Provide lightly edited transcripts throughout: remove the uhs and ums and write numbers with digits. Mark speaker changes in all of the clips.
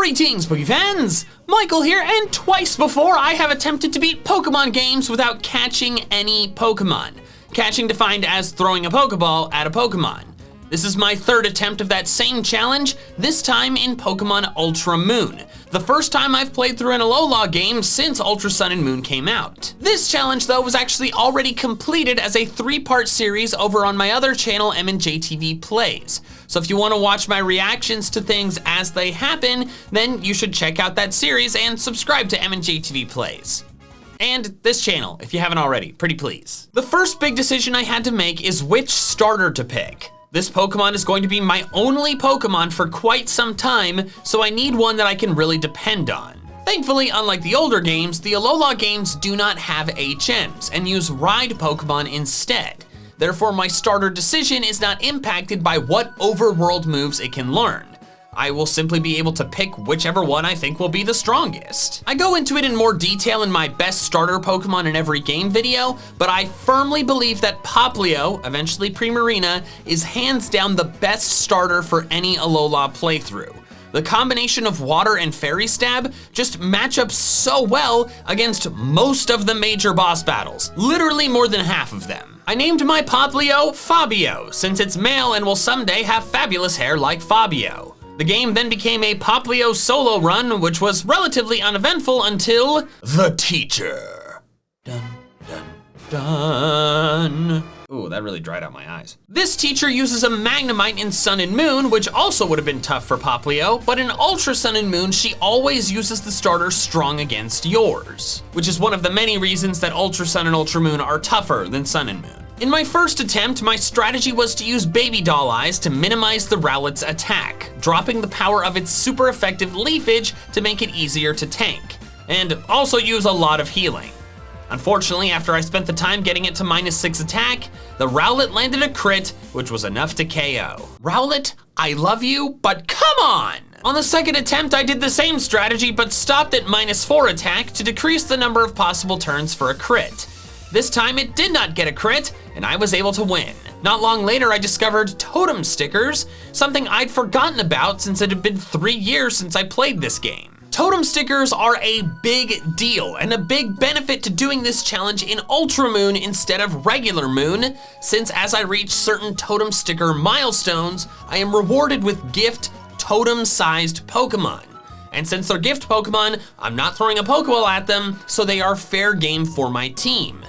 Speaker 1: Greetings, Pokey fans! Michael here, and twice before I have attempted to beat Pokemon games without catching any Pokemon. Catching defined as throwing a Pokeball at a Pokemon. This is my third attempt of that same challenge, this time in Pokemon Ultra Moon. The first time I've played through an Alola game since Ultra Sun and Moon came out. This challenge though was actually already completed as a 3-part series over on my other channel, MandJTV Plays. So if you want to watch my reactions to things as they happen, then you should check out that series and subscribe to MandJTV Plays. And this channel, if you haven't already, pretty please. The first big decision I had to make is which starter to pick. This Pokemon is going to be my only Pokemon for quite some time, so I need one that I can really depend on. Thankfully, unlike the older games, the Alola games do not have HMs and use Ride Pokemon instead. Therefore, my starter decision is not impacted by what overworld moves it can learn. I will simply be able to pick whichever one I think will be the strongest. I go into it in more detail in my best starter Pokemon in every game video, but I firmly believe that Popplio, eventually Primarina, is hands down the best starter for any Alola playthrough. The combination of Water and Fairy Stab just match up so well against most of the major boss battles, literally more than half of them. I named my Popplio Fabio, since it's male and will someday have fabulous hair like Fabio. The game then became a Popplio solo run, which was relatively uneventful until the teacher. Dun, dun, dun. Ooh, that really dried out my eyes. This teacher uses a Magnemite in Sun and Moon, which also would have been tough for Popplio, but in Ultra Sun and Moon, she always uses the starter Strong Against Yours, which is one of the many reasons that Ultra Sun and Ultra Moon are tougher than Sun and Moon. In my first attempt, my strategy was to use Baby Doll Eyes to minimize the Rowlet's attack, dropping the power of its super effective Leafage to make it easier to tank, and also use a lot of healing. Unfortunately, after I spent the time getting it to -6 attack, the Rowlet landed a crit, which was enough to KO. Rowlet, I love you, but come on! On the second attempt, I did the same strategy, but stopped at -4 attack to decrease the number of possible turns for a crit. This time it did not get a crit, and I was able to win. Not long later, I discovered Totem Stickers, something I'd forgotten about since it had been 3 years since I played this game. Totem Stickers are a big deal, and a big benefit to doing this challenge in Ultra Moon instead of regular Moon, since as I reach certain Totem Sticker milestones, I am rewarded with gift totem-sized Pokemon. And since they're gift Pokemon, I'm not throwing a Pokeball at them, so they are fair game for my team.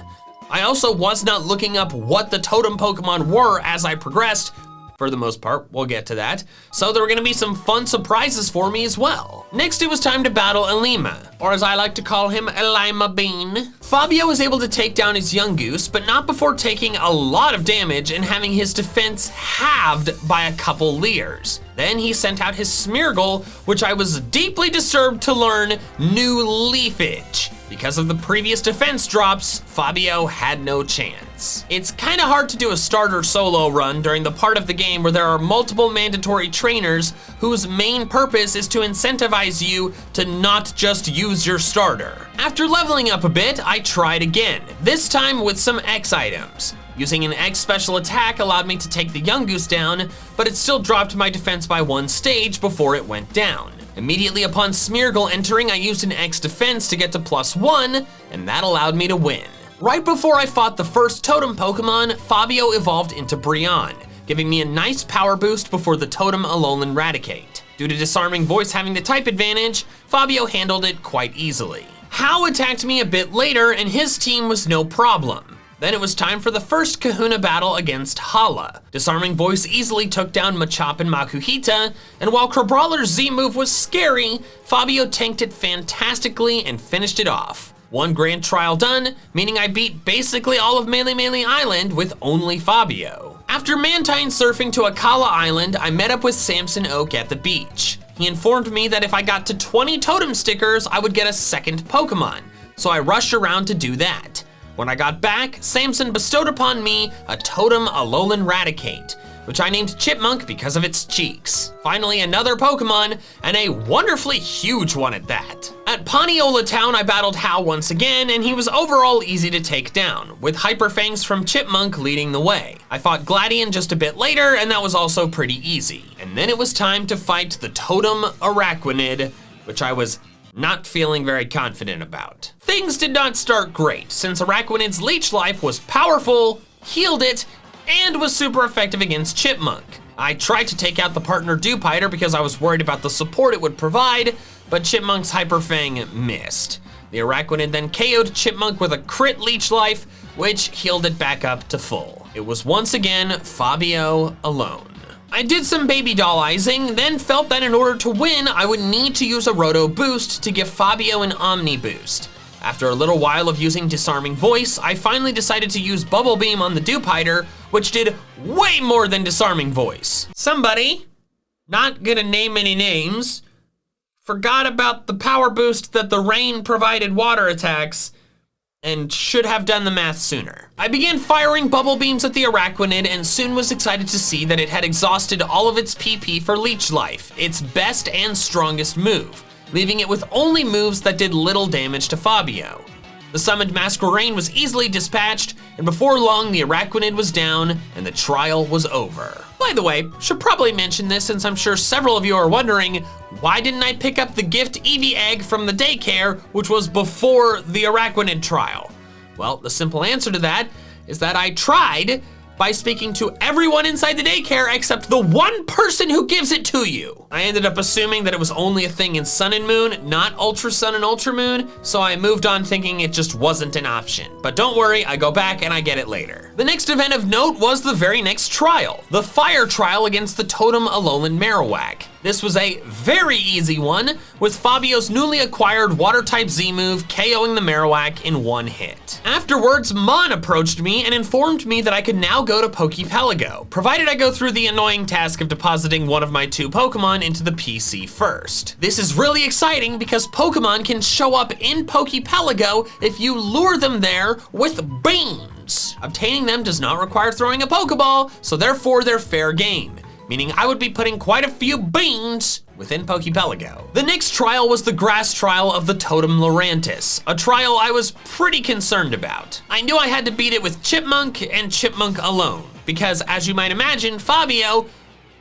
Speaker 1: I also was not looking up what the totem Pokemon were as I progressed. For the most part, we'll get to that. So there were gonna be some fun surprises for me as well. Next, it was time to battle Elima, or as I like to call him, Elima Bean. Fabio was able to take down his Yungoos, but not before taking a lot of damage and having his defense halved by a couple Leers. Then he sent out his Smeargle, which I was deeply disturbed to learn New Leafage. Because of the previous defense drops, Fabio had no chance. It's kinda hard to do a starter solo run during the part of the game where there are multiple mandatory trainers whose main purpose is to incentivize you to not just use your starter. After leveling up a bit, I tried again, this time with some X items. Using an X special attack allowed me to take the Yungoos down, but it still dropped my defense by 1 stage before it went down. Immediately upon Smeargle entering, I used an X defense to get to +1, and that allowed me to win. Right before I fought the first totem Pokemon, Fabio evolved into Brionne, giving me a nice power boost before the totem Alolan Raticate. Due to Disarming Voice having the type advantage, Fabio handled it quite easily. Hao attacked me a bit later, and his team was no problem. Then it was time for the first Kahuna battle against Hala. Disarming Voice easily took down Machop and Makuhita, and while Crabrawler's Z-move was scary, Fabio tanked it fantastically and finished it off. 1 grand trial done, meaning I beat basically all of Melee Island with only Fabio. After Mantine surfing to Akala Island, I met up with Samson Oak at the beach. He informed me that if I got to 20 Totem Stickers, I would get a second Pokemon, so I rushed around to do that. When I got back, Samson bestowed upon me a Totem Alolan Raticate, which I named Chipmunk because of its cheeks. Finally, another Pokemon, and a wonderfully huge one at that. At Ponyola Town, I battled Hao once again, and he was overall easy to take down, with Hyper Fangs from Chipmunk leading the way. I fought Gladion just a bit later, and that was also pretty easy. And then it was time to fight the Totem Araquanid, which I was not feeling very confident about. Things did not start great, since Araquanid's leech life was powerful, healed it, and was super effective against Chipmunk. I tried to take out the partner Dewpider because I was worried about the support it would provide, but Chipmunk's Hyper Fang missed. The Araquanid then KO'd Chipmunk with a crit leech life, which healed it back up to full. It was once again Fabio alone. I did some baby dollizing, then felt that in order to win, I would need to use a Roto boost to give Fabio an Omni boost. After a little while of using Disarming Voice, I finally decided to use Bubble Beam on the Dewpider, which did way more than Disarming Voice. Somebody, not gonna name any names, forgot about the power boost that the rain provided water attacks and should have done the math sooner. I began firing bubble beams at the Araquanid and soon was excited to see that it had exhausted all of its PP for Leech Life, its best and strongest move, leaving it with only moves that did little damage to Fabio. The summoned Masquerain was easily dispatched, and before long the Araquanid was down and the trial was over. By the way, should probably mention this since I'm sure several of you are wondering, why didn't I pick up the gift Eevee egg from the daycare, which was before the Araquanid trial? Well, the simple answer to that is that I tried by speaking to everyone inside the daycare except the one person who gives it to you. I ended up assuming that it was only a thing in Sun and Moon, not Ultra Sun and Ultra Moon, so I moved on thinking it just wasn't an option. But don't worry, I go back and I get it later. The next event of note was the very next trial, the Fire Trial against the Totem Alolan Marowak. This was a very easy one, with Fabio's newly acquired Water-type Z-move KOing the Marowak in one hit. Afterwards, Mon approached me and informed me that I could now go to Poképelago, provided I go through the annoying task of depositing one of my 2 Pokemon into the PC first. This is really exciting because Pokemon can show up in Poképelago if you lure them there with beans. Obtaining them does not require throwing a Pokeball, so therefore they're fair game, meaning I would be putting quite a few beans within Poképelago. The next trial was the grass trial of the Totem Lurantis, a trial I was pretty concerned about. I knew I had to beat it with Chipmunk and Chipmunk alone, because as you might imagine, Fabio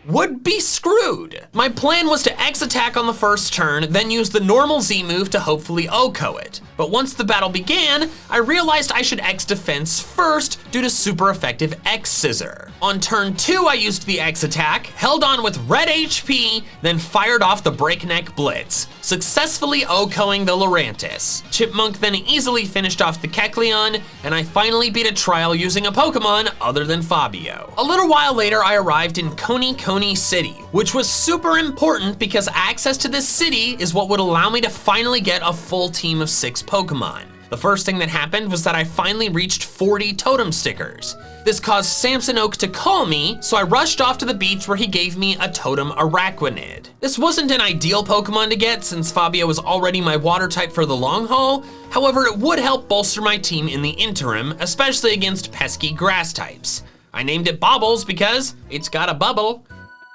Speaker 1: would be screwed. My plan was to X attack on the first turn, then use the normal Z move to hopefully OHKO it. But once the battle began, I realized I should X defense first due to super effective X Scissor. On turn 2, I used the X attack, held on with red HP, then fired off the Breakneck Blitz, successfully OHKOing the Lurantis. Chipmunk then easily finished off the Kecleon, and I finally beat a trial using a Pokemon other than Fabio. A little while later, I arrived in Coney City, which was super important because access to this city is what would allow me to finally get a full team of 6 Pokemon. The first thing that happened was that I finally reached 40 Totem Stickers. This caused Samson Oak to call me, so I rushed off to the beach where he gave me a Totem Araquanid. This wasn't an ideal Pokemon to get since Fabio was already my water type for the long haul, however it would help bolster my team in the interim, especially against pesky grass types. I named it Bobbles because it's got a bubble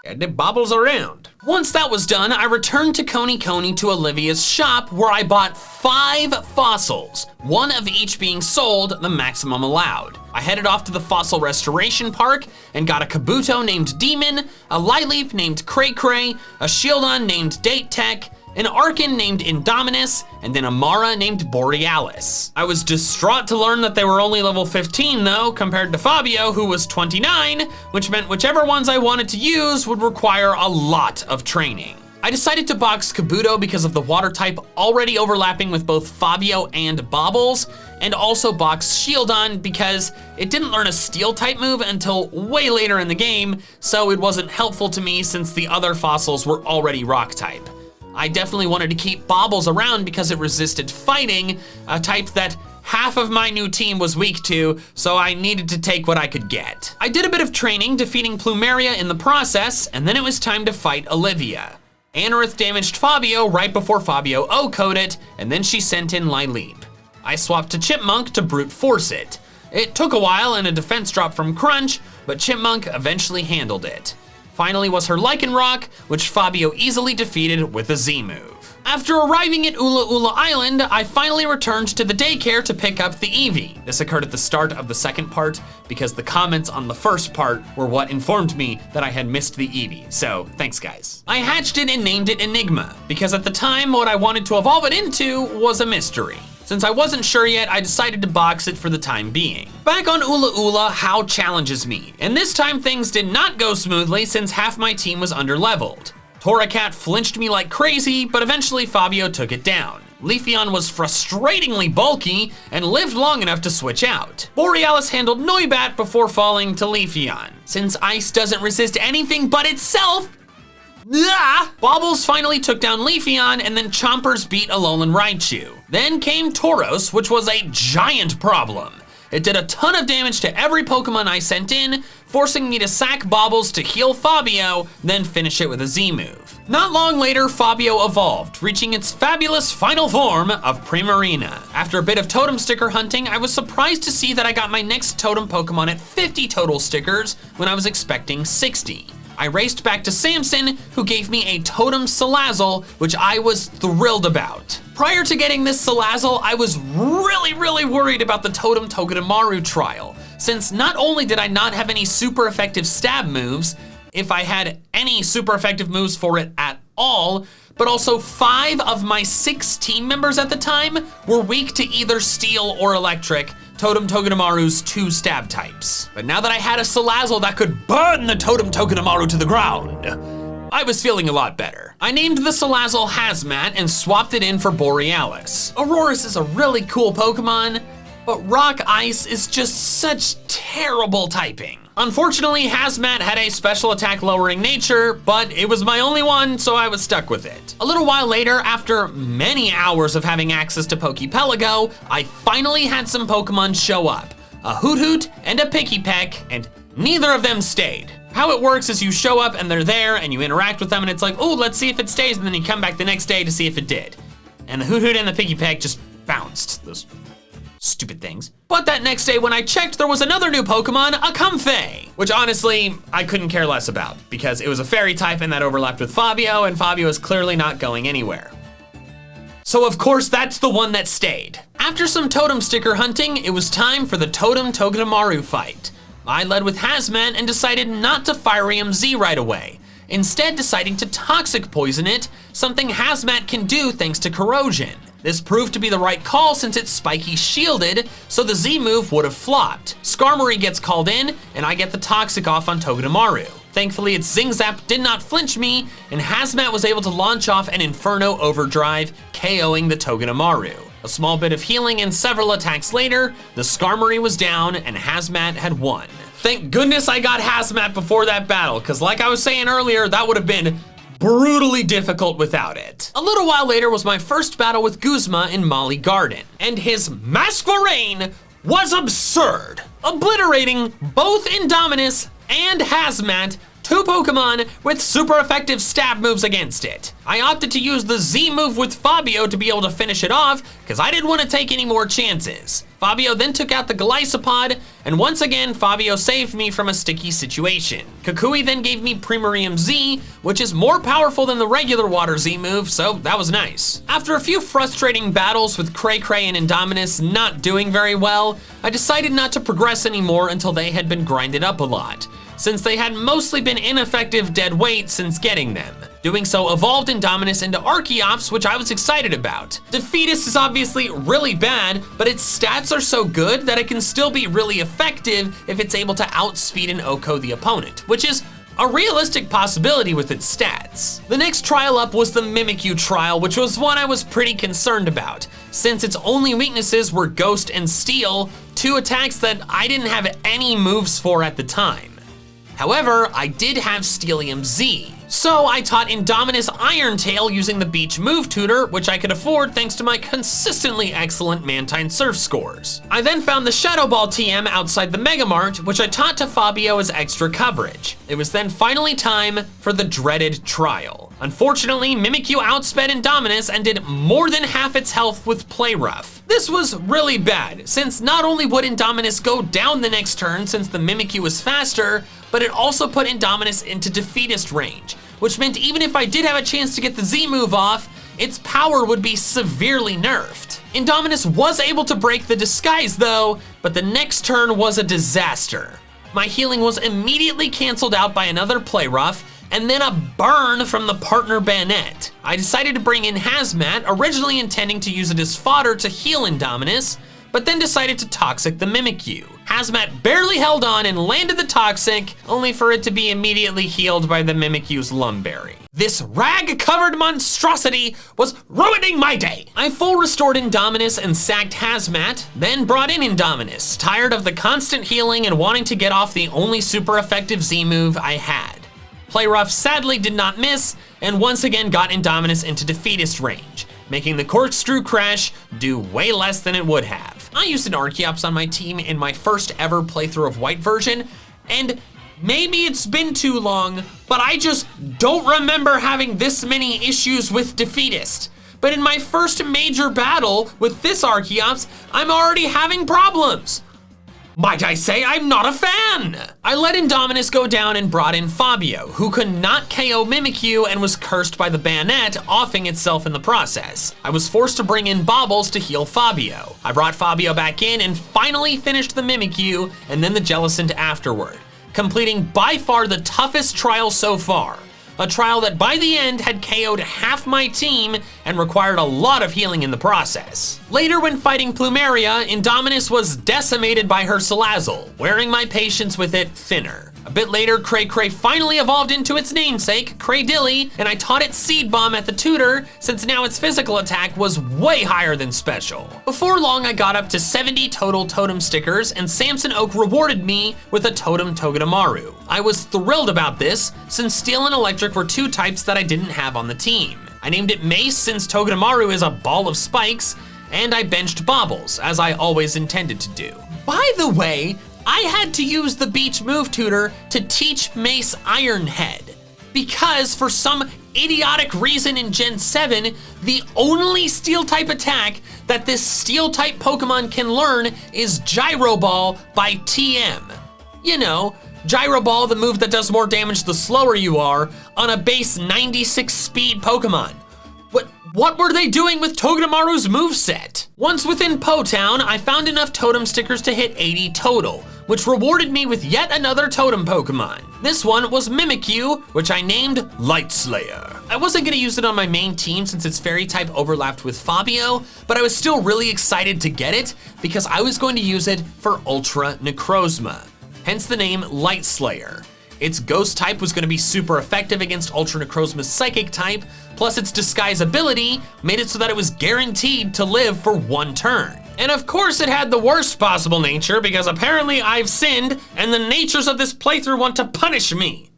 Speaker 1: and it bobbles around. Once that was done, I returned to Coney to Olivia's shop where I bought 5 fossils, 1 of each being sold, the maximum allowed. I headed off to the Fossil Restoration Park and got a Kabuto named Demon, a Lileep named Cray Cray, a Shieldon named Date Tech, an Arcan named Indominus, and then a Mara named Borealis. I was distraught to learn that they were only level 15 though, compared to Fabio, who was 29, which meant whichever ones I wanted to use would require a lot of training. I decided to box Kabuto because of the water type already overlapping with both Fabio and Bobbles, and also box Shieldon because it didn't learn a steel type move until way later in the game, so it wasn't helpful to me since the other fossils were already rock type. I definitely wanted to keep Bobbles around because it resisted fighting, a type that half of my new team was weak to, so I needed to take what I could get. I did a bit of training, defeating Plumeria in the process, and then it was time to fight Olivia. Anorith damaged Fabio right before Fabio OHKO'd it, and then she sent in Lileep. I swapped to Chipmunk to brute force it. It took a while and a defense drop from Crunch, but Chipmunk eventually handled it. finally was her Lycanroc, which Fabio easily defeated with a Z-move. After arriving at Ula Ula Island, I finally returned to the daycare to pick up the Eevee. This occurred at the start of the second part because the comments on the first part were what informed me that I had missed the Eevee, so thanks guys. I hatched it and named it Enigma because at the time what I wanted to evolve it into was a mystery. Since I wasn't sure yet, I decided to box it for the time being. Back on Ula Ula, Hao challenges me, and this time things did not go smoothly since half my team was underleveled. Torracat flinched me like crazy, but eventually Fabio took it down. Leafeon was frustratingly bulky and lived long enough to switch out. Borealis handled Noibat before falling to Leafeon. Since ice doesn't resist anything but itself, Bobbles finally took down Leafeon, and then Chompers beat Alolan Raichu. Then came Tauros, which was a giant problem. It did a ton of damage to every Pokemon I sent in, forcing me to sack Bobbles to heal Fabio, then finish it with a Z-move. Not long later, Fabio evolved, reaching its fabulous final form of Primarina. After a bit of totem sticker hunting, I was surprised to see that I got my next totem Pokemon at 50 total stickers when I was expecting 60. I raced back to Samson, who gave me a Totem Salazzle, which I was thrilled about. Prior to getting this Salazzle, I was really worried about the Totem Togedemaru trial, since not only did I not have any super effective stab moves, if I had any super effective moves for it at all, but also 5 of my 6 team members at the time were weak to either Steel or Electric, Totem Togedemaru's 2 stab types. But now that I had a Salazzle that could burn the Totem Togedemaru to the ground, I was feeling a lot better. I named the Salazzle Hazmat and swapped it in for Borealis. Aurorus is a really cool Pokemon, but Rock Ice is just such terrible typing. Unfortunately, Hazmat had a special attack lowering nature, but it was my only one, so I was stuck with it. A little while later, after many hours of having access to Poképelago, I finally had some Pokemon show up. A Hoothoot and a Pikipek, and neither of them stayed. How it works is you show up and they're there and you interact with them and it's like, oh, let's see if it stays, and then you come back the next day to see if it did. And the Hoothoot and the Pikipek just bounced. Those stupid things. But that next day when I checked, there was another new Pokemon, a Comfey, which honestly, I couldn't care less about because it was a fairy type and that overlapped with Fabio, and Fabio is clearly not going anywhere. So of course, that's the one that stayed. After some totem sticker hunting, it was time for the Totem Togedemaru fight. I led with Hazmat and decided not to Firium Z right away, instead deciding to Toxic Poison it, something Hazmat can do thanks to Corrosion. This proved to be the right call since it's spiky shielded, so the Z move would have flopped. Skarmory gets called in, and I get the Toxic off on Togedemaru. Thankfully, its Zing Zap did not flinch me, and Hazmat was able to launch off an Inferno Overdrive, KOing the Togedemaru. A small bit of healing and several attacks later, the Skarmory was down and Hazmat had won. Thank goodness I got Hazmat before that battle, because like I was saying earlier, that would have been brutally difficult without it. A little while later was my first battle with Guzma in Molly Garden, and his Masquerain was absurd, obliterating both Indominus and Hazmat, 2 Pokemon with super effective stab moves against it. I opted to use the Z move with Fabio to be able to finish it off because I didn't want to take any more chances. Fabio then took out the Golisopod, and once again, Fabio saved me from a sticky situation. Kukui then gave me Primarium Z, which is more powerful than the regular Water Z move, so that was nice. After a few frustrating battles with Cray and Indominus not doing very well, I decided not to progress anymore until they had been grinded up a lot, since they had mostly been ineffective dead weight since getting them. Doing so evolved Indominus into Archeops, which I was excited about. Defeatus is obviously really bad, but its stats are so good that it can still be really effective if it's able to outspeed and OHKO the opponent, which is a realistic possibility with its stats. The next trial up was the Mimikyu Trial, which was one I was pretty concerned about, since its only weaknesses were Ghost and Steel, 2 attacks that I didn't have any moves for at the time. However, I did have Steelium Z, so I taught Indominus Iron Tail using the Beach Move Tutor, which I could afford thanks to my consistently excellent Mantine Surf scores. I then found the Shadow Ball TM outside the Mega Mart, which I taught to Fabio as extra coverage. It was then finally time for the dreaded trial. Unfortunately, Mimikyu outsped Indominus and did more than half its health with Play Rough. This was really bad, since not only would Indominus go down the next turn since the Mimikyu was faster, but it also put Indominus into defeatist range, which meant even if I did have a chance to get the Z move off, its power would be severely nerfed. Indominus was able to break the disguise though, but the next turn was a disaster. My healing was immediately canceled out by another Play Rough, and then a burn from the partner Bayonet. I decided to bring in Hazmat, originally intending to use it as fodder to heal Indominus, but then decided to Toxic the Mimikyu. Hazmat barely held on and landed the Toxic, only for it to be immediately healed by the Mimikyu's Lumberry. This rag-covered monstrosity was ruining my day. I full restored Indominus and sacked Hazmat, then brought in Indominus, tired of the constant healing and wanting to get off the only super effective Z move I had. Play Rough sadly did not miss, and once again got Indominus into defeatist range, making the Corkscrew Crash do way less than it would have. I used an Archeops on my team in my first ever playthrough of White version, and maybe it's been too long, but I just don't remember having this many issues with defeatist. But in my first major battle with this Archeops, I'm already having problems. Might I say I'm not a fan? I let Indominus go down and brought in Fabio, who could not KO Mimikyu and was cursed by the Bayonet, offing itself in the process. I was forced to bring in Baubles to heal Fabio. I brought Fabio back in and finally finished the Mimikyu and then the Jellicent afterward, completing by far the toughest trial so far. A trial that by the end had KO'd half my team and required a lot of healing in the process. Later when fighting Plumeria, Indominus was decimated by her Salazzle, wearing my patience with it thinner. A bit later, Cray Cray finally evolved into its namesake, Craydilly, and I taught it Seed Bomb at the tutor, since now its physical attack was way higher than special. Before long, I got up to 70 total Totem Stickers, and Samson Oak rewarded me with a Totem Togedemaru. I was thrilled about this, since Steel and Electric were two types that I didn't have on the team. I named it Mace since Togedemaru is a ball of spikes, and I benched Baubles, as I always intended to do. By the way, I had to use the Beach Move Tutor to teach Mace Iron Head, because for some idiotic reason in Gen 7, the only Steel-type attack that this Steel-type Pokemon can learn is Gyro Ball by TM. You know, Gyro Ball, the move that does more damage the slower you are, on a base 96 speed Pokemon. What were they doing with Togedemaru's moveset? Once within Po Town, I found enough Totem Stickers to hit 80 total, which rewarded me with yet another Totem Pokemon. This one was Mimikyu, which I named Light Slayer. I wasn't gonna use it on my main team since its fairy type overlapped with Fabio, but I was still really excited to get it because I was going to use it for Ultra Necrozma, hence the name Light Slayer. Its ghost type was gonna be super effective against Ultra Necrozma's psychic type, plus its disguise ability made it so that it was guaranteed to live for one turn. And of course it had the worst possible nature because apparently I've sinned and the natures of this playthrough want to punish me.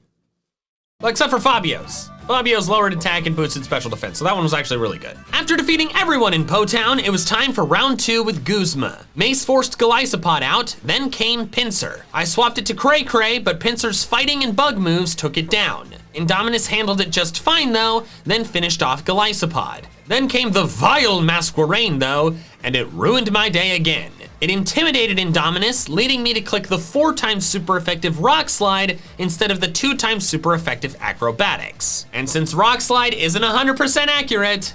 Speaker 1: Well, except for Fabio's. Fabio's lowered attack and boosted special defense, so that one was actually really good. After defeating everyone in Po Town, it was time for round 2 with Guzma. Mace forced Golisopod out, then came Pinsir. I swapped it to Cray Cray, but Pinsir's fighting and bug moves took it down. Indominus handled it just fine though, then finished off Golisopod. Then came the vile Masquerain though, and it ruined my day again. It intimidated Indominus, leading me to click the 4x super effective Rock Slide instead of the 2x super effective Acrobatics. And since Rock Slide isn't 100% accurate,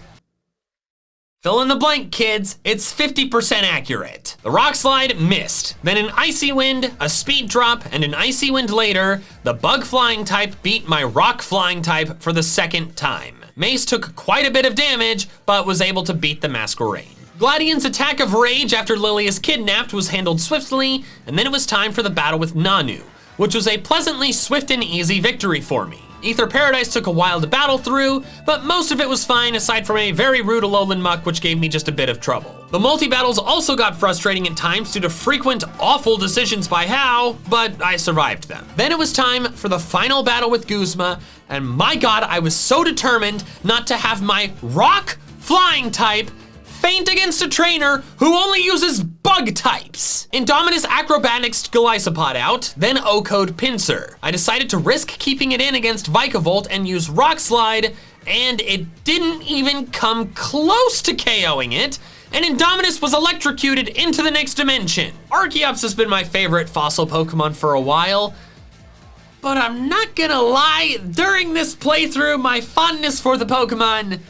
Speaker 1: fill in the blank, kids, it's 50% accurate. The Rock Slide missed. Then an Icy Wind, a Speed Drop, and an Icy Wind later, the Bug Flying type beat my Rock Flying type for the second time. Mace took quite a bit of damage, but was able to beat the Masquerain. Gladian's attack of rage after Lily is kidnapped was handled swiftly, and then it was time for the battle with Nanu, which was a pleasantly swift and easy victory for me. Ether Paradise took a while to battle through, but most of it was fine aside from a very rude Alolan Muck which gave me just a bit of trouble. The multi-battles also got frustrating at times due to frequent awful decisions by Hao, but I survived them. Then it was time for the final battle with Guzma, and my god, I was so determined not to have my Rock Flying type faint against a trainer who only uses bug types. Indominus Acrobatics'd Golisopod out, then O-Code Pinsir. I decided to risk keeping it in against Vikavolt and use Rock Slide, and it didn't even come close to KOing it, and Indominus was electrocuted into the next dimension. Archeops has been my favorite fossil Pokemon for a while, but I'm not gonna lie, during this playthrough, my fondness for the Pokemon,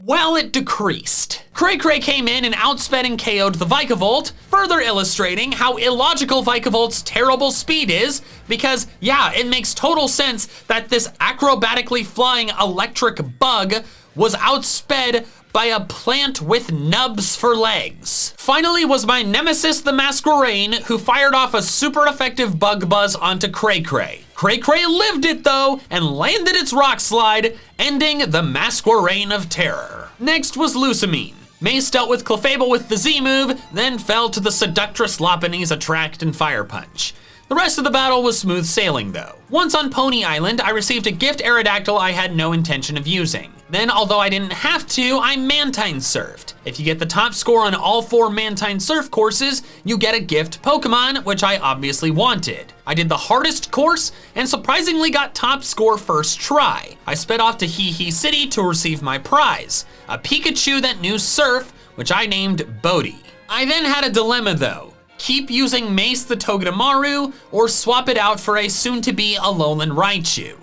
Speaker 1: well, it decreased. Cray came in and outsped and KO'd the Vikavolt, further illustrating how illogical Vikavolt's terrible speed is, because yeah, it makes total sense that this acrobatically flying electric bug was outsped by a plant with nubs for legs. Finally was my nemesis, the Masquerain, who fired off a super effective bug buzz onto Cray. Cray lived it though, and landed its rock slide, ending the Masquerain of terror. Next was Lusamine. Mace dealt with Clefable with the Z move, then fell to the Seductress Lopunny's Attract and Fire Punch. The rest of the battle was smooth sailing though. Once on Pony Island, I received a gift Aerodactyl I had no intention of using. Then, although I didn't have to, I Mantine surfed. If you get the top score on all 4 Mantine surf courses, you get a gift Pokemon, which I obviously wanted. I did the hardest course and surprisingly got top score first try. I sped off to Hee City to receive my prize, a Pikachu that knew surf, which I named Bodhi. I then had a dilemma though. Keep using Mace the Togedemaru or swap it out for a soon-to-be Alolan Raichu.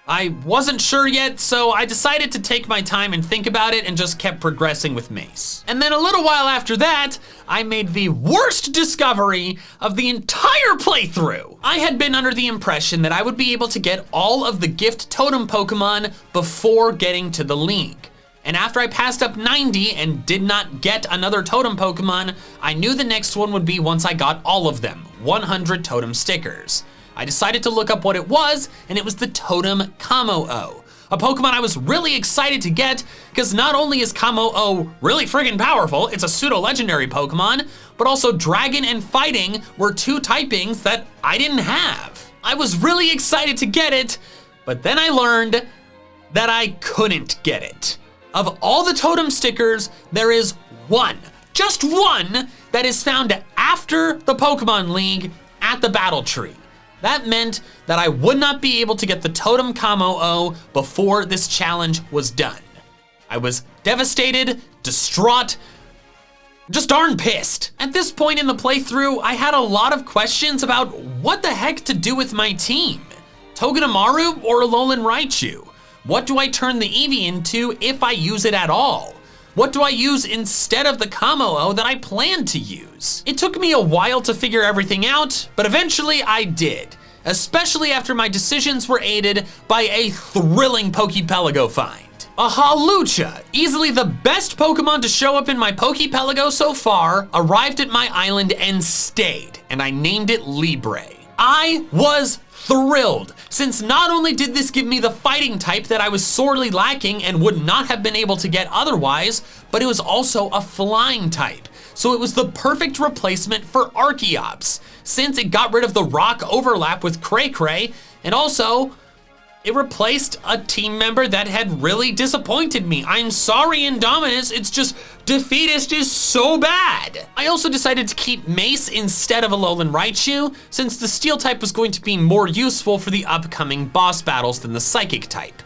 Speaker 1: I wasn't sure yet, so I decided to take my time and think about it and just kept progressing with Mace. And then a little while after that, I made the worst discovery of the entire playthrough. I had been under the impression that I would be able to get all of the gift totem Pokemon before getting to the league. And after I passed up 90 and did not get another totem Pokemon, I knew the next one would be once I got all of them, 100 Totem Stickers. I decided to look up what it was, and it was the Totem Kamo-O, a Pokemon I was really excited to get, because not only is Kamo-O really friggin' powerful, it's a pseudo-legendary Pokemon, but also Dragon and Fighting were 2 typings that I didn't have. I was really excited to get it, but then I learned that I couldn't get it. Of all the Totem Stickers, there is one, just one, that is found after the Pokemon League at the Battle Tree. That meant that I would not be able to get the Totem Kamo-O before this challenge was done. I was devastated, distraught, just darn pissed. At this point in the playthrough, I had a lot of questions about what the heck to do with my team. Togedemaru or Alolan Raichu? What do I turn the Eevee into if I use it at all? What do I use instead of the Kamo-O that I planned to use? It took me a while to figure everything out, but eventually I did, especially after my decisions were aided by a thrilling Poképelago find. A Hawlucha, easily the best Pokemon to show up in my Poképelago so far, arrived at my island and stayed, and I named it Libre. I was thrilled, since not only did this give me the fighting type that I was sorely lacking and would not have been able to get otherwise, but it was also a flying type. So it was the perfect replacement for Archeops, since it got rid of the rock overlap with Cray, and also it replaced a team member that had really disappointed me. I'm sorry, Indominus, it's just Defeatist is so bad. I also decided to keep Mace instead of Alolan Raichu, since the Steel type was going to be more useful for the upcoming boss battles than the Psychic type.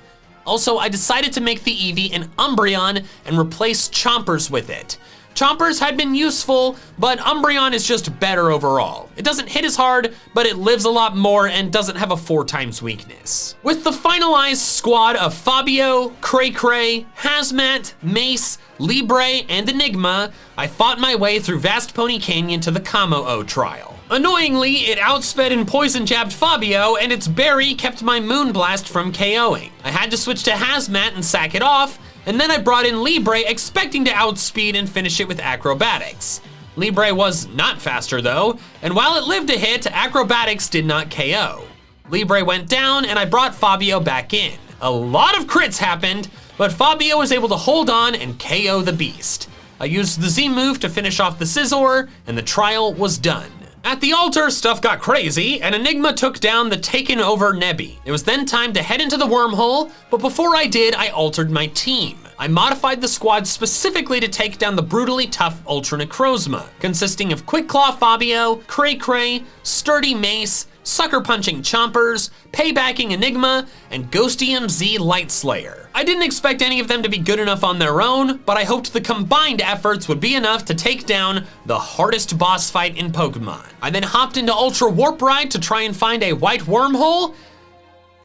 Speaker 1: Also, I decided to make the Eevee an Umbreon and replace Chompers with it. Chompers had been useful, but Umbreon is just better overall. It doesn't hit as hard, but it lives a lot more and doesn't have a 4x weakness. With the finalized squad of Fabio, Cray, Hazmat, Mace, Libre, and Enigma, I fought my way through Vast Pony Canyon to the Kamo-O trial. Annoyingly, it outsped and poison jabbed Fabio, and its berry kept my Moonblast from KOing. I had to switch to Hazmat and sack it off, and then I brought in Libre expecting to outspeed and finish it with Acrobatics. Libre was not faster though, and while it lived a hit, Acrobatics did not KO. Libre went down and I brought Fabio back in. A lot of crits happened, but Fabio was able to hold on and KO the beast. I used the Z move to finish off the Scizor, and the trial was done. At the altar, stuff got crazy, and Enigma took down the taken over Nebby. It was then time to head into the wormhole, but before I did, I altered my team. I modified the squad specifically to take down the brutally tough Ultra Necrozma, consisting of Quick Claw Fabio, Cray Cray, Sturdy Mace, Sucker Punching Chompers, Paybacking Enigma, and Ghostium Z Light Slayer. I didn't expect any of them to be good enough on their own, but I hoped the combined efforts would be enough to take down the hardest boss fight in Pokemon. I then hopped into Ultra Warp Ride to try and find a white wormhole,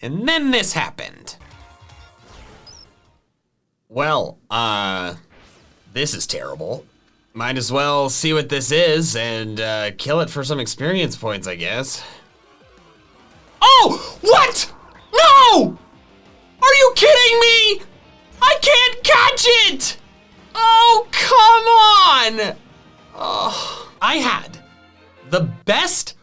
Speaker 1: and then this happened. Well, this is terrible. Might as well see what this is and kill it for some experience points, I guess. Oh, what? No! Are you kidding me? I can't catch it! Oh, come on! Oh, I had the best,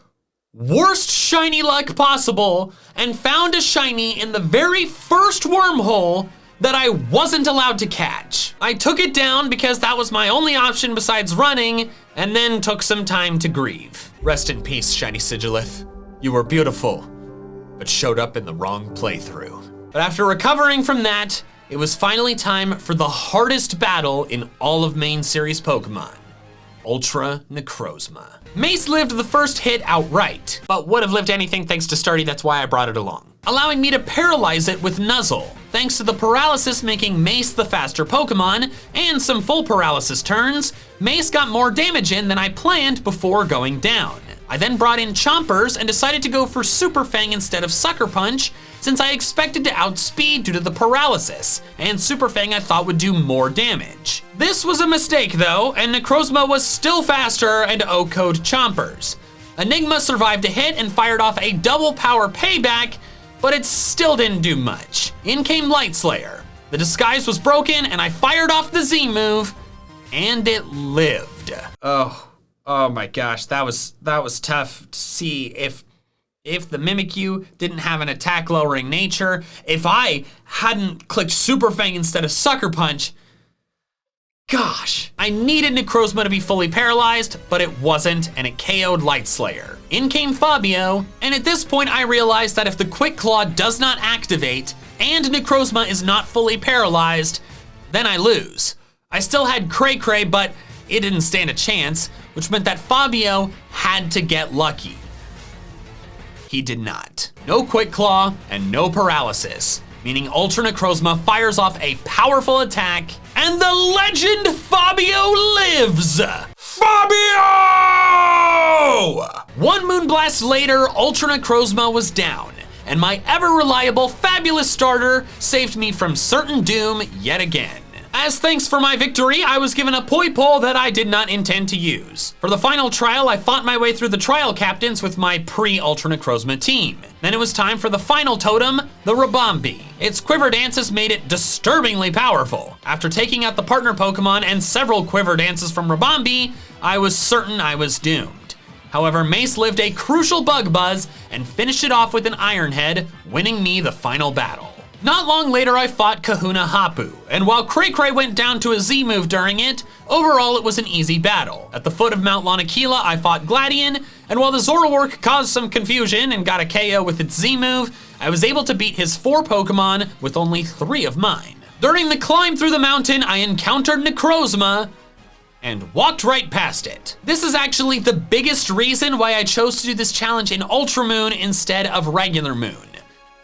Speaker 1: worst shiny luck possible and found a shiny in the very first wormhole that I wasn't allowed to catch. I took it down because that was my only option besides running, and then took some time to grieve. Rest in peace, Shiny Sigilith. You were beautiful, but showed up in the wrong playthrough. But after recovering from that, it was finally time for the hardest battle in all of main series Pokemon, Ultra Necrozma. Mace lived the first hit outright, but would have lived anything thanks to Sturdy, that's why I brought it along, allowing me to paralyze it with Nuzzle. Thanks to the paralysis making Mace the faster Pokemon, and some full paralysis turns, Mace got more damage in than I planned before going down. I then brought in Chompers and decided to go for Super Fang instead of Sucker Punch, since I expected to outspeed due to the paralysis, and Super Fang I thought would do more damage. This was a mistake though, and Necrozma was still faster and O-code Chompers. Enigma survived a hit and fired off a double power payback, but it still didn't do much. In came Light Slayer. The disguise was broken and I fired off the Z move, and it lived. Oh my gosh, that was tough to see if the Mimikyu didn't have an attack lowering nature, if I hadn't clicked Super Fang instead of Sucker Punch. Gosh, I needed Necrozma to be fully paralyzed, but it wasn't, and it KO'd Light Slayer. In came Fabio, and at this point I realized that if the Quick Claw does not activate and Necrozma is not fully paralyzed, then I lose. I still had Cray Cray, but it didn't stand a chance, which meant that Fabio had to get lucky. He did not. No Quick Claw and no paralysis, meaning Ultra Necrozma fires off a powerful attack, and the legend Fabio lives! Fabio! One Moonblast later, Ultra Necrozma was down, and my ever-reliable fabulous starter saved me from certain doom yet again. As thanks for my victory, I was given a Poipole that I did not intend to use. For the final trial, I fought my way through the trial captains with my pre-Ultra Necrozma team. Then it was time for the final totem, the Rabombi. Its quiver dances made it disturbingly powerful. After taking out the partner Pokemon and several quiver dances from Rabombi, I was certain I was doomed. However, Mace lived a crucial bug buzz and finished it off with an Iron Head, winning me the final battle. Not long later, I fought Kahuna Hapu, and while Cray Cray went down to a Z move during it, overall it was an easy battle. At the foot of Mount Lanakila, I fought Gladion, and while the Zoroark caused some confusion and got a KO with its Z move, I was able to beat his 4 Pokemon with only 3 of mine. During the climb through the mountain, I encountered Necrozma and walked right past it. This is actually the biggest reason why I chose to do this challenge in Ultra Moon instead of regular Moon.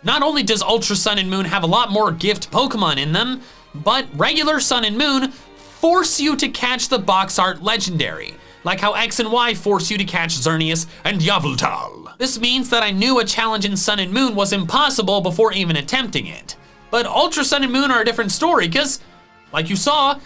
Speaker 1: Not only does Ultra Sun and Moon have a lot more gift Pokemon in them, but regular Sun and Moon force you to catch the box art legendary, like how X and Y force you to catch Xerneas and Yveltal. This means that I knew a challenge in Sun and Moon was impossible before even attempting it. But Ultra Sun and Moon are a different story, because, like you saw,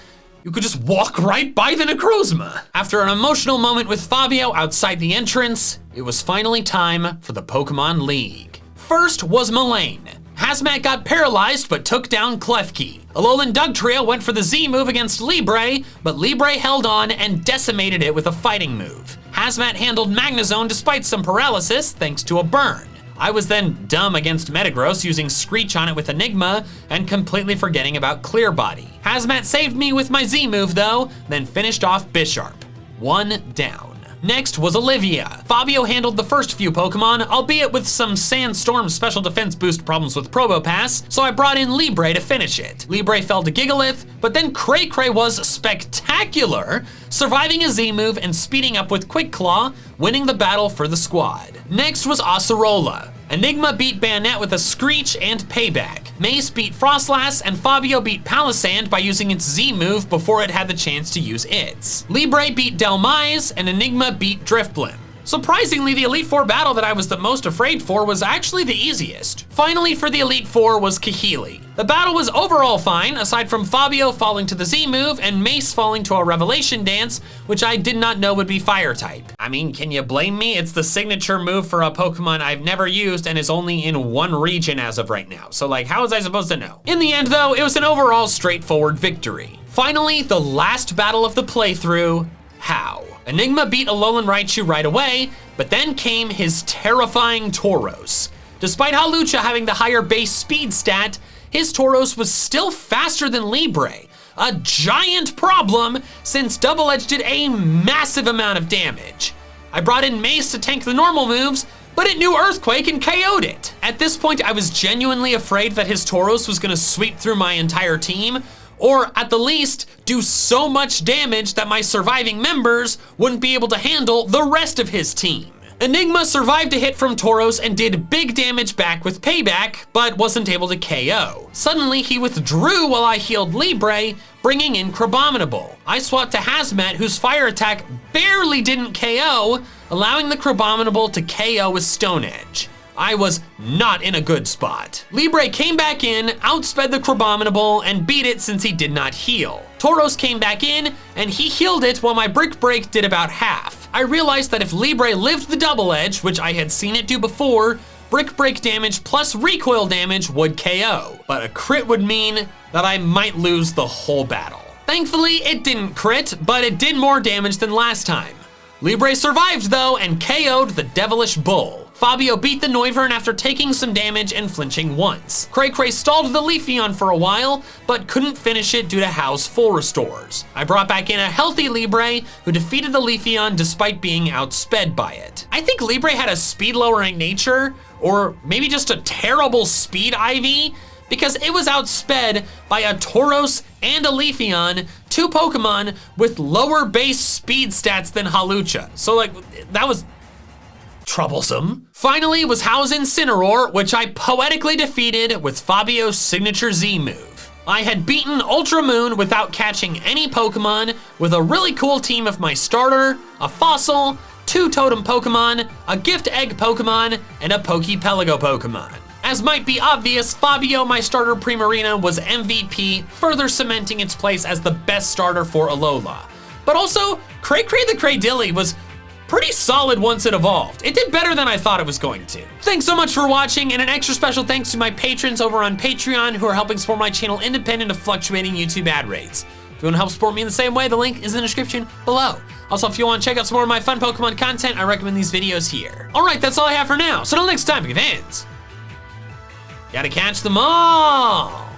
Speaker 1: you could just walk right by the Necrozma. After an emotional moment with Fabio outside the entrance, it was finally time for the Pokemon League. First was Mullane. Hazmat got paralyzed but took down Klefki. Alolan Dugtrio went for the Z move against Libre, but Libre held on and decimated it with a fighting move. Hazmat handled Magnezone despite some paralysis thanks to a burn. I was then dumb against Metagross using Screech on it with Enigma and completely forgetting about Clear Body. Hazmat saved me with my Z move though, then finished off Bisharp. 1 down. Next was Olivia. Fabio handled the first few Pokemon, albeit with some Sandstorm special defense boost problems with Probopass, so I brought in Libre to finish it. Libre fell to Gigalith, but then Cray Cray was spectacular, surviving a Z move and speeding up with Quick Claw, winning the battle for the squad. Next was Acerola. Enigma beat Bayonet with a Screech and Payback. Mace beat Frostlass, and Fabio beat Palisand by using its Z move before it had the chance to use its. Libre beat Delmise, and Enigma beat Drifblim. Surprisingly, the Elite Four battle that I was the most afraid for was actually the easiest. Finally, for the Elite Four was Kahili. The battle was overall fine, aside from Fabio falling to the Z move and Mace falling to a Revelation Dance, which I did not know would be Fire type. I mean, can you blame me? It's the signature move for a Pokemon I've never used and is only in one region as of right now. So like, how was I supposed to know? In the end though, it was an overall straightforward victory. Finally, the last battle of the playthrough, How? Enigma beat Alolan Raichu right away, but then came his terrifying Tauros. Despite Hawlucha having the higher base speed stat, his Tauros was still faster than Libre. A giant problem since Double-Edge did a massive amount of damage. I brought in Mace to tank the normal moves, but it knew Earthquake and KO'd it. At this point, I was genuinely afraid that his Tauros was gonna sweep through my entire team, or at the least, do so much damage that my surviving members wouldn't be able to handle the rest of his team. Enigma survived a hit from Tauros and did big damage back with Payback, but wasn't able to KO. Suddenly, he withdrew while I healed Libre, bringing in Crabominable. I swapped to Hazmat, whose fire attack barely didn't KO, allowing the Crabominable to KO with Stone Edge. I was not in a good spot. Libre came back in, outsped the Crabominable, and beat it since he did not heal. Tauros came back in, and he healed it while my Brick Break did about half. I realized that if Libre lived the Double Edge, which I had seen it do before, Brick Break damage plus recoil damage would KO, but a crit would mean that I might lose the whole battle. Thankfully, it didn't crit, but it did more damage than last time. Libre survived though and KO'd the Devilish Bull. Fabio beat the Noivern after taking some damage and flinching once. Cray Cray stalled the Leafeon for a while, but couldn't finish it due to How's full restores. I brought back in a healthy Libre, who defeated the Leafeon despite being outsped by it. I think Libre had a speed lowering nature, or maybe just a terrible speed IV, because it was outsped by a Tauros and a Leafeon, two Pokemon with lower base speed stats than Hawlucha. So like, that was troublesome. Finally was How's Incineroar, which I poetically defeated with Fabio's signature Z move. I had beaten Ultra Moon without catching any Pokemon with a really cool team of my starter, a Fossil, two Totem Pokemon, a Gift Egg Pokemon, and a Pokepelago Pokemon. As might be obvious, Fabio, my starter Primarina, was MVP, further cementing its place as the best starter for Alola. But also, Cray Cray the Cradilly was pretty solid once it evolved. It did better than I thought it was going to. Thanks so much for watching, and an extra special thanks to my patrons over on Patreon who are helping support my channel independent of fluctuating YouTube ad rates. If you want to help support me in the same way, the link is in the description below. Also, if you want to check out some more of my fun Pokemon content, I recommend these videos here. All right, that's all I have for now. So until next time, big fans, gotta catch them all.